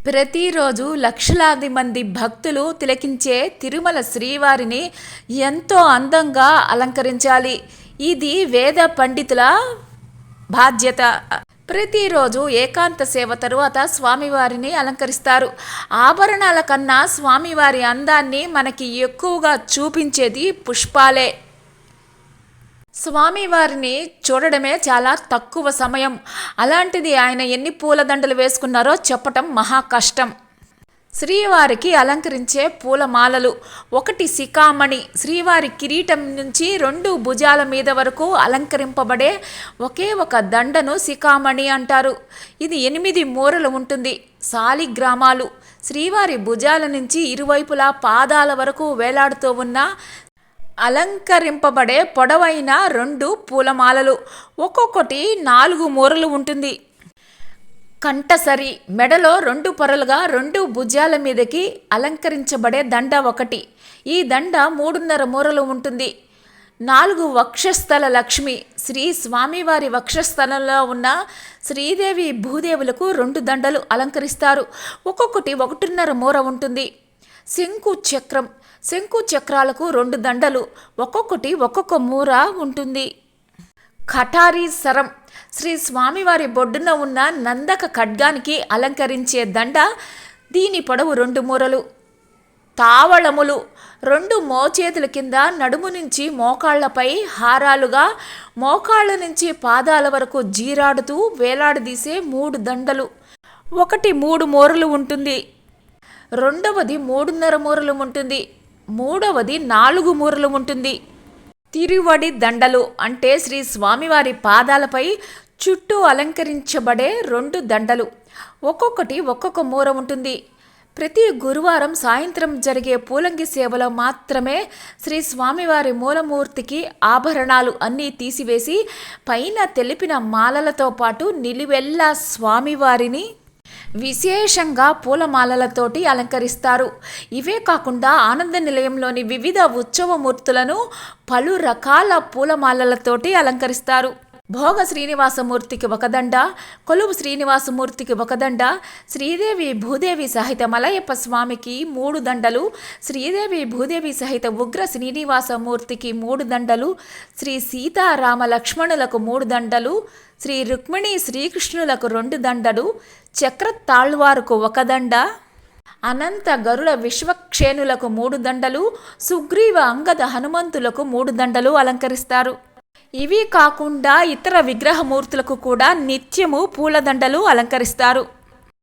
ప్రతిరోజు లక్షలాది మంది భక్తులు తిలకించే తిరుమల శ్రీవారిని ఎంతో అందంగా అలంకరించాలి. ఇది వేద పండితుల బాధ్యత. ప్రతిరోజు ఏకాంత సేవ తరువాత స్వామివారిని అలంకరిస్తారు. ఆభరణాల కన్నా స్వామివారి అందాన్ని మనకి ఎక్కువగా చూపించేది పుష్పాలే. స్వామివారిని చూడడమే చాలా తక్కువ సమయం. అలాంటిది ఆయన ఎన్ని పూలదండలు వేసుకున్నారో చెప్పటం మహా కష్టం. శ్రీవారికి అలంకరించే పూలమాలలు. 1 శిఖామణి. శ్రీవారి కిరీటం నుంచి 2 భుజాల మీద వరకు అలంకరింపబడే ఒకే ఒక దండను శిఖామణి అంటారు. ఇది 8 మూరలు ఉంటుంది. శాలిగ్రామాలు. శ్రీవారి భుజాల నుంచి ఇరువైపులా పాదాల వరకు వేలాడుతూ ఉన్న అలంకరింపబడే పొడవైన 2 పూలమాలలు. ఒక్కొక్కటి 4 మూరలు ఉంటుంది. కంఠసరి. మెడలో 2 పొరలుగా 2 భుజాల మీదకి అలంకరించబడే దండ ఒకటి. ఈ దండ 3.5 మూరలు ఉంటుంది. 4 వక్షస్థల లక్ష్మి. శ్రీ స్వామివారి వక్షస్థలంలో ఉన్న శ్రీదేవి భూదేవులకు 2 దండలు అలంకరిస్తారు. ఒక్కొక్కటి 1.5 మూర ఉంటుంది. శంకు చక్రం. శంకు చక్రాలకు 2 దండలు, ఒక్కొక్కటి ఒక్కొక్క మూర ఉంటుంది. కటారీ సరం. శ్రీ స్వామివారి బొడ్డున ఉన్న నందక ఖడ్గానికి అలంకరించే దండ. దీని పొడవు 2 మూరలు. తావళములు. 2 మోచేతుల కింద నడుము నుంచి మోకాళ్లపై హారాలుగా, మోకాళ్ళ నుంచి పాదాల వరకు జీరాడుతూ వేలాడదీసే 3 దండలు. ఒకటి 3 మూరలు ఉంటుంది. రెండవది 3.5 మూరలు ఉంటుంది. మూడవది 4 మూరలు ఉంటుంది. తిరువడి దండలు అంటే శ్రీ స్వామివారి పాదాలపై చుట్టూ అలంకరించబడే 2 దండలు. ఒక్కొక్కటి ఒక్కొక్క మూర ఉంటుంది. ప్రతి గురువారం సాయంత్రం జరిగే పూలంగి సేవలో మాత్రమే శ్రీ స్వామివారి మూలమూర్తికి ఆభరణాలు అన్నీ తీసివేసి పైన తెలిపిన మాలలతో పాటు నిలువెల్లా స్వామివారిని విశేషంగా పూలమాలలతోటి అలంకరిస్తారు. ఇవే కాకుండా ఆనంద నిలయంలోని వివిధ ఉత్సవమూర్తులను పలు రకాల పూలమాలలతోటి అలంకరిస్తారు. భోగ శ్రీనివాసమూర్తికి 1 దండ, కొలువు శ్రీనివాసమూర్తికి 1 దండ, శ్రీదేవి భూదేవి సహిత మలయప్ప స్వామికి 3 దండలు, శ్రీదేవి భూదేవి సహిత ఉగ్ర శ్రీనివాసమూర్తికి 3 దండలు, శ్రీ సీతారామ లక్ష్మణులకు 3 దండలు, శ్రీ రుక్మిణి శ్రీకృష్ణులకు 2 దండలు, చక్రతాళ్వారుకు 1 దండ, అనంత గరుడ విశ్వక్షేణులకు 3 దండలు, సుగ్రీవ అంగద హనుమంతులకు 3 దండలు అలంకరిస్తారు. ఇవి కాకుండా ఇతర విగ్రహమూర్తులకు కూడా నిత్యము పూలదండలు అలంకరిస్తారు.